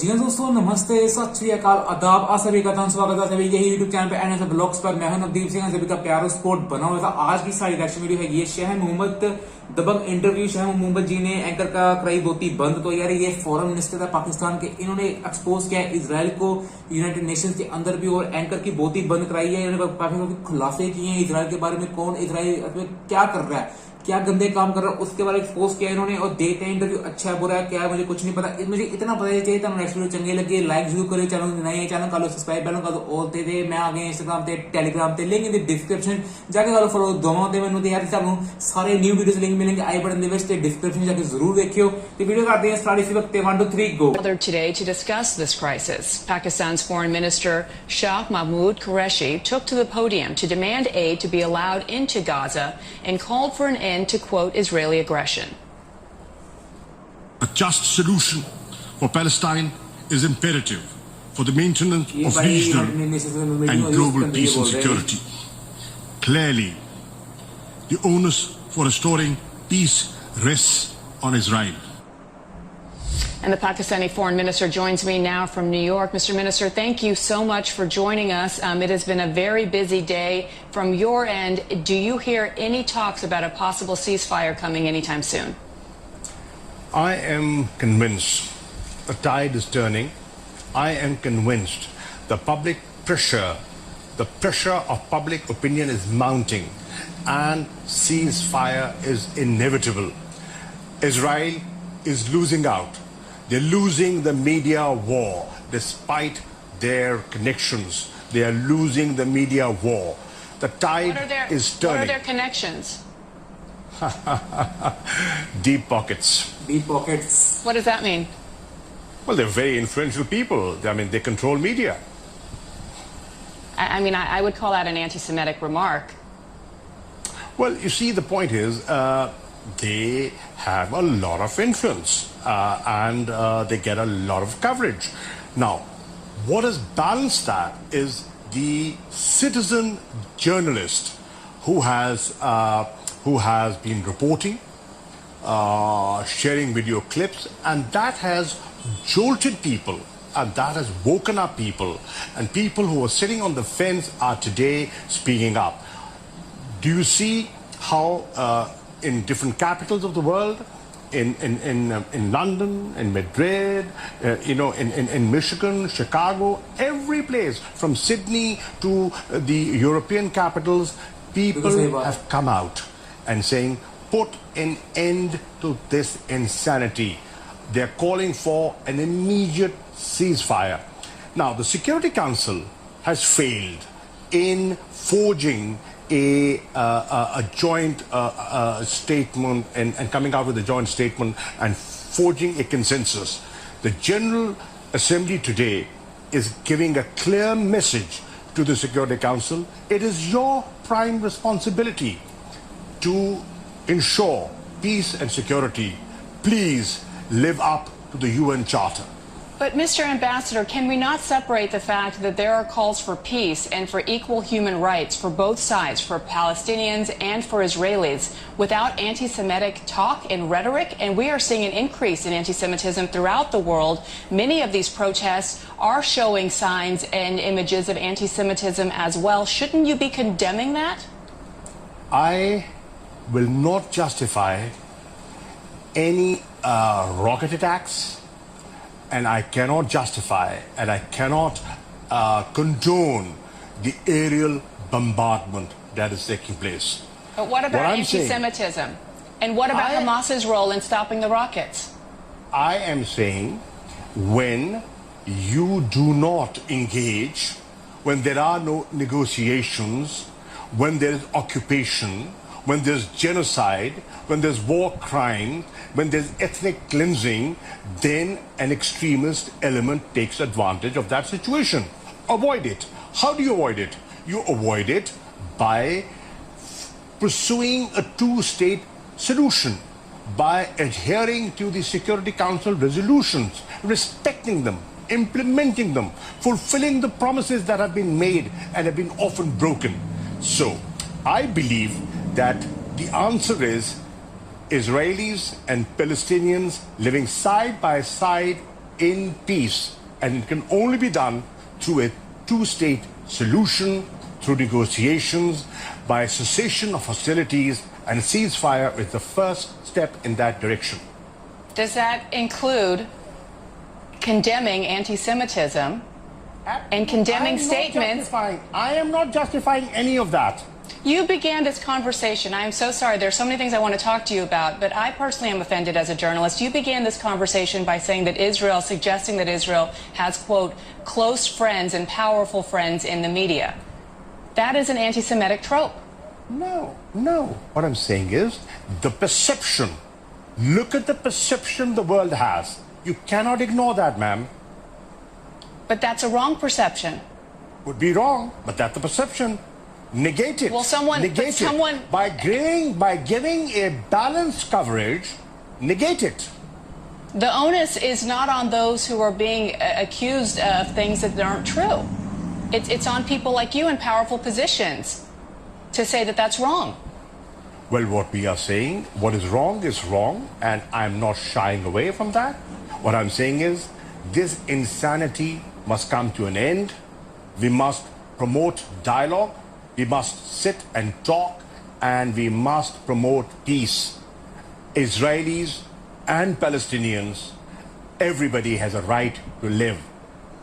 जी हाँ दोस्तों, नमस्ते, सत श्री अकाल, आदाब, आप सभी का स्वागत है सभी यही यूट्यूब चैनल पे एनएस ब्लॉग्स पर। मैं हूं नवदीप सिंह, सभी का प्यारा सपोर्ट बना हुआ था। आज की सारी रिएक्शन वीडियो है ये शाह महमूद दबंग इंटरव्यू। शाह महमूद जी ने एंकर का कराई बोती बंद। तो यार ये फॉरेन मिनिस्टर था पाकिस्तान के, इन्होंने एक्सपोज किया है इजराइल को यूनाइटेड नेशंस के अंदर भी, और एंकर की बोती बंद कराई है। इन्होंने काफी खुलासे किए हैं इजराइल के बारे में, कौन इजराइल क्या कर रहा है, क्या गंदे काम कर रहा है, उसके बारे में एक्सपोज किया इन्होंने। और देते हैं इंटरव्यू अच्छा है बुरा है क्या है मुझे कुछ नहीं पता, मुझे इतना पता चाहिए था। नेक्स्ट वीडियो चंगे लगे लाइक जरूर करें, चैनल नए चैनल का लो सब्सक्राइब कर लो और दे मैं आ गए इंस्टाग्राम पे टेलीग्राम पे, लिंक इन डिस्क्रिप्शन जाके करो फॉलो दोनों होते मैंने यार सानू सारे न्यू वीडियोस लिंक मिलेंगे आई बटन दे विच डिस्क्रिप्शन जाके जरूर देखियो। तो वीडियो करते हैं स्टार्ट इसी वक्त 1 2 3 गो। Today to discuss this crisis, Pakistan's Foreign Minister Shah Mehmood Qureshi took to the podium to demand aid to be allowed into Gaza and called for an end to, quote, Israeli aggression. A just solution for Palestine is imperative for the maintenance of regional and global peace and security. Clearly, the onus for restoring peace rests on Israel. And the Pakistani Foreign Minister joins me now from New York. Mr. Minister, thank you so much for joining us. It has been a very busy day. From your end, do you hear any talks about a possible ceasefire coming anytime soon? I am convinced the tide is turning. I am convinced the pressure of public opinion is mounting and ceasefire is inevitable. Israel is losing out. They're losing the media war despite their connections. They are losing the media war. The tide is turning. What are their connections? Deep pockets. Deep pockets. What does that mean? Well, they're very influential people. I mean, they control media. I would call that an anti-Semitic remark. Well, you see, the point is they have a lot of influence and they get a lot of coverage. Now, what has balanced that is the citizen journalist who has been reporting, sharing video clips, and that has jolted people and that has woken up people, and people who were sitting on the fence are today speaking up. Do you see how in different capitals of the world, in London, in Madrid, in Michigan, Chicago, every place from Sydney to the European capitals, people have come out and saying, put an end to this insanity. They're calling for an immediate ceasefire. Now, the Security Council has failed in forging a joint statement and coming out with a joint statement and forging a consensus. The General Assembly today is giving a clear message to the Security Council. It is your prime responsibility to ensure peace and security. Please live up to the UN Charter. But Mr. Ambassador, can we not separate the fact that there are calls for peace and for equal human rights for both sides, for Palestinians and for Israelis, without anti-Semitic talk and rhetoric? And we are seeing an increase in anti-Semitism throughout the world. Many of these protests are showing signs and images of anti-Semitism as well. Shouldn't you be condemning that? I will not justify any rocket attacks, and I cannot justify and I cannot condone the aerial bombardment that is taking place. But what about anti-Semitism? And what about Hamas's role in stopping the rockets? I am saying when you do not engage, when there are no negotiations, when there is occupation, when there's genocide, when there's war crime, when there's ethnic cleansing, then an extremist element takes advantage of that situation. Avoid it. How do you avoid it? You avoid it by pursuing a two-state solution, by adhering to the Security Council resolutions, respecting them, implementing them, fulfilling the promises that have been made and have been often broken. So, I believe that the answer is Israelis and Palestinians living side by side in peace, and it can only be done through a two-state solution, through negotiations, by cessation of hostilities, and a ceasefire is the first step in that direction. Does that include condemning anti-Semitism and condemning statements? I am not justifying any of that. You began this conversation. I am so sorry. There are so many things I want to talk to you about, but I personally am offended as a journalist. You began this conversation by saying that Israel, suggesting that Israel has, quote, close friends and powerful friends in the media. That is an anti-Semitic trope. No. What I'm saying is the perception. Look at the perception the world has. You cannot ignore that, ma'am. But that's a wrong perception. Would be wrong, but that's the perception. Negate it. Well, negate it. By giving a balanced coverage, negate it. The onus is not on those who are being accused of things that aren't true. It's on people like you in powerful positions to say that that's wrong. Well, what we are saying, what is wrong, and I'm not shying away from that. What I'm saying is, this insanity must come to an end. We must promote dialogue. We must sit and talk, and we must promote peace. Israelis and Palestinians, everybody has a right to live.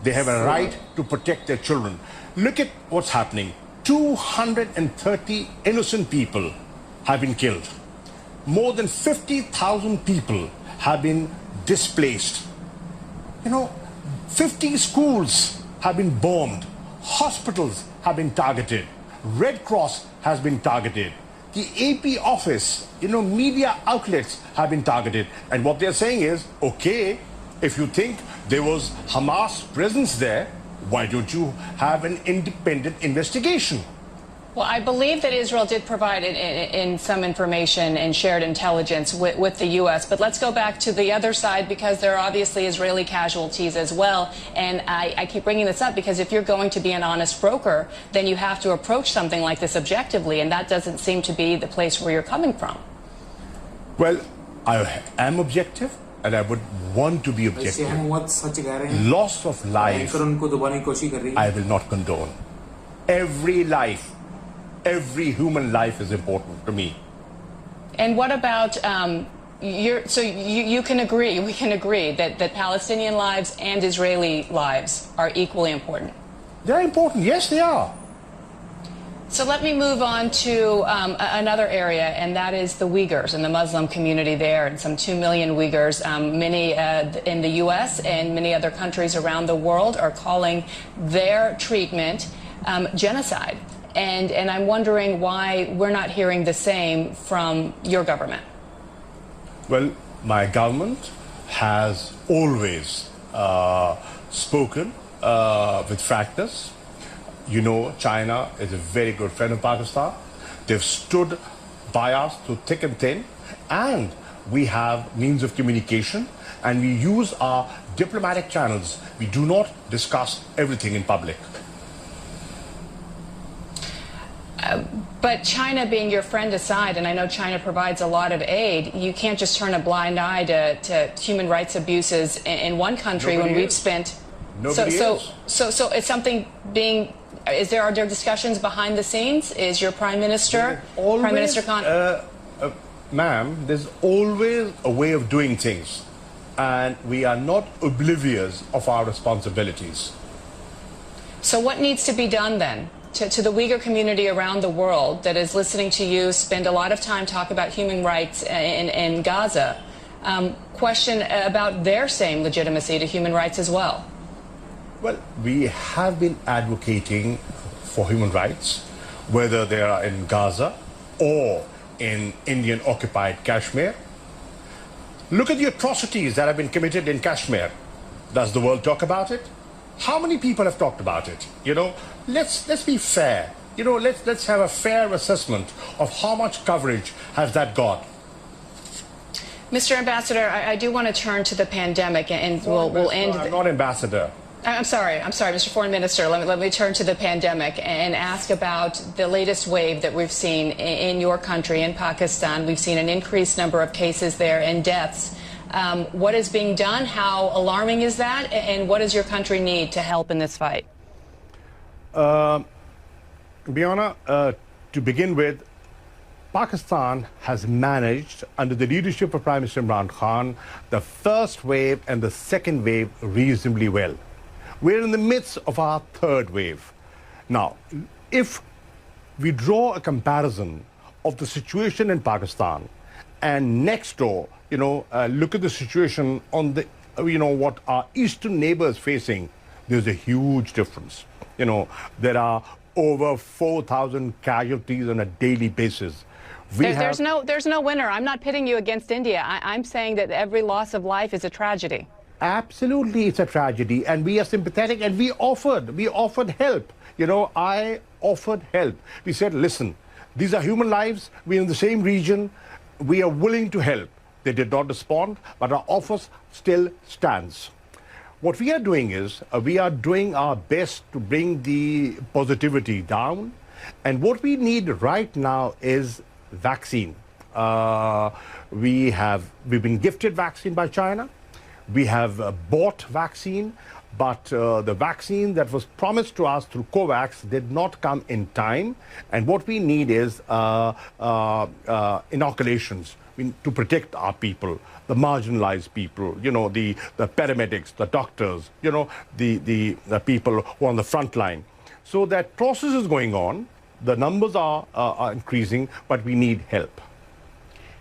They have a right to protect their children. Look at what's happening. 230 innocent people have been killed. More than 50,000 people have been displaced. 50 schools have been bombed. Hospitals have been targeted. Red Cross has been targeted. The AP office, media outlets have been targeted. And what they're saying is, okay, if you think there was Hamas presence there, why don't you have an independent investigation? Well, I believe that Israel did provide in some information and shared intelligence with the U.S. But let's go back to the other side, because there are obviously Israeli casualties as well. And I keep bringing this up because if you're going to be an honest broker, then you have to approach something like this objectively. And that doesn't seem to be the place where you're coming from. Well, I am objective, and I would want to be objective. Loss of life, I will not condone. Every life, every human life is important to me. And what about you can agree, we can agree that Palestinian lives and Israeli lives are equally important? They're important, yes they are. So let me move on to another area, and that is the Uyghurs and the Muslim community there, and some 2 million Uyghurs. Many in the U.S. and many other countries around the world are calling their treatment genocide. And I'm wondering why we're not hearing the same from your government. Well, my government has always spoken with frankness. China is a very good friend of Pakistan. They've stood by us through thick and thin, and we have means of communication, and we use our diplomatic channels. We do not discuss everything in public. But China being your friend aside, and I know China provides a lot of aid, you can't just turn a blind eye to human rights abuses in one country. Nobody when we've is. spent. Nobody is. So it's something being. Are there discussions behind the scenes? Is your Prime Minister, Prime Minister Khan? Ma'am, there's always a way of doing things, and we are not oblivious of our responsibilities. So what needs to be done then? To the Uyghur community around the world that is listening to you spend a lot of time talk about human rights in Gaza, question about their same legitimacy to human rights as well. Well, we have been advocating for human rights, whether they are in Gaza or in Indian-occupied Kashmir. Look at the atrocities that have been committed in Kashmir. Does the world talk about it? How many people have talked about it? Let's be fair. Let's have a fair assessment of how much coverage has that got. Mr. Ambassador, I do want to turn to the pandemic, and we'll end. I'm not ambassador. I'm sorry, Mr. Foreign Minister. Let me turn to the pandemic and ask about the latest wave that we've seen in your country, in Pakistan. We've seen an increased number of cases there and deaths. What is being done? How alarming is that? And what does your country need to help in this fight? Biana, to begin with, Pakistan has managed, under the leadership of Prime Minister Imran Khan, the first wave and the second wave reasonably well. We're in the midst of our third wave. Now, if we draw a comparison of the situation in Pakistan and next door, look at the situation on the, what our eastern neighbors facing, there's a huge difference. There are over 4,000 casualties on a daily basis. There's no winner. I'm not pitting you against India. I'm saying that every loss of life is a tragedy. Absolutely, it's a tragedy, and we are sympathetic, and we offered help. I offered help. We said, listen, these are human lives. We're in the same region. We are willing to help. They did not respond, but our offer still stands. What we are doing is, we are doing our best to bring the positivity down, and what we need right now is vaccine. We've been gifted vaccine by China. We have bought vaccine, but the vaccine that was promised to us through COVAX did not come in time. And what we need is inoculations to protect our people, the marginalized people, the paramedics, the doctors, the people who are on the front line. So that process is going on. The numbers are increasing, but we need help.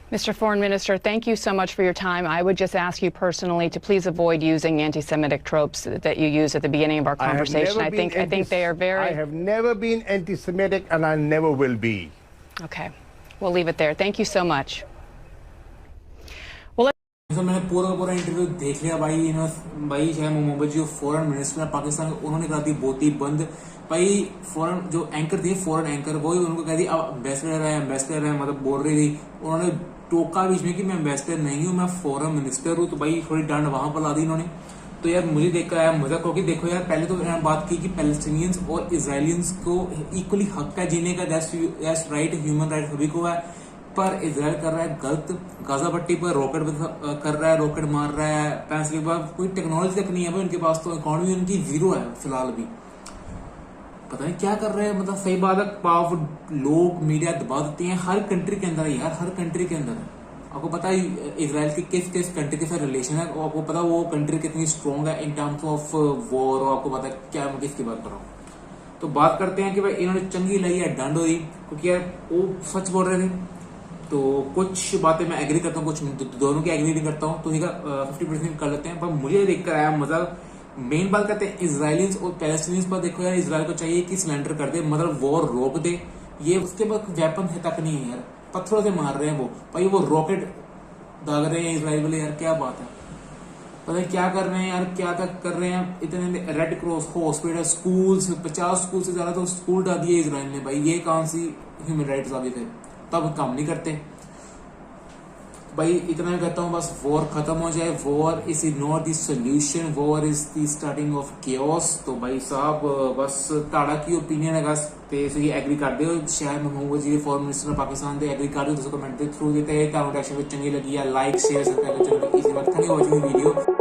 Mr. Foreign Minister, thank you so much for your time. I would just ask you personally to please avoid using anti-Semitic tropes that you used at the beginning of our conversation. I think they are very... I have never been anti-Semitic, and I never will be. Okay. We'll leave it there. Thank you so much. तो मैंने पूरा interview देख लिया भाई शाह महमूद जो foreign minister है पाकिस्तान के, उन्होंने करा दी बोती बंद। भाई फॉरेन जो एंकर थे, फॉरेन एंकर, वही उनको कह दी अब एम्बेसडर है मतलब बोल रही थी। उन्होंने टोका बीच में कि मैं एम्बेसडर नहीं हूँ, मैं फॉरेन मिनिस्टर हूँ। तो भाई थोड़ी डंड वहां पर ला दी इन्होंने। तो यार मुझे देखकर आया मजा, क्योंकि देखो यार पहले तो मैंने बात की कि पैलेस्टीनियंस और इजरायलियंस को इक्वली हक है जीने का, दैट्स राइट, ह्यूमन राइट सभी को है। पर इजराइल कर रहा है गलत, गाजा पट्टी पर रॉकेट कर रहा है, रॉकेट मार रहा है। पैसे के बाद कोई टेक्नोलॉजी तक नहीं है भाई उनके पास, तो इकोनॉमी उनकी जीरो है फिलहाल भी। पता नहीं क्या कर रहे हैं, मतलब सही बात है, पावरफुल लोग मीडिया दबा देते हैं। हर कंट्री के अंदर है यार, हर कंट्री के अंदर है। आपको पता है इजराइल की किस कंट्री के साथ रिलेशन है, आपको पता वो कंट्री कितनी स्ट्रॉन्ग है इन टर्म्स ऑफ वॉर, और आपको पता है क्या मैं किसकी बात कर रहा हूँ। तो बात करते हैं कि भाई इन्होंने चंगी लाई है, डंड हुई, क्योंकि यार वो सच बोल रहे थे। तो कुछ बातें मैं एग्री करता हूँ, कुछ दोनों की एग्री नहीं करता हूँ, तो ठीक है 50% कर लेते हैं। पर मुझे देखकर आया मजा। मेन बात करते हैं इसराइलियंस और पैलेस्टीनियंस पर। देखो यार इसराइल को चाहिए कि सिलेंडर कर दे, मतलब वॉर रोक दे। ये उसके पास वेपन तक नहीं है यार, पत्थरों से मार रहे हैं वो भाई, वो रॉकेट दाग रहे हैं इसराइल वाले। यार क्या बात है, पता है क्या कर रहे हैं यार, क्या तक कर रहे हैं। इतने red cross hospital, school, 50 school से ज्यादा तो स्कूल डाल दिए इसराइल ने भाई। ये कौन सी ह्यूमन राइट्स अभी थे, तब काम नहीं करते भाई। इतना मैं कहता हूँ बस वॉर खत्म हो जाए। War is not the solution, war is the starting of chaos. तो भाई साहब बस ताड़ा की ओपीनियन है बस, ते इसी एग्री कर दियो। शाह महमूद जी फॉरेन मिनिस्टर पाकिस्तान दे एग्री कर दियो, दोस्तों कमेंट दे थ्रू देते हैं। चंगी लगी है लाइक शेयर सब्सक्राइब, इसी वक्त thank you for watching video.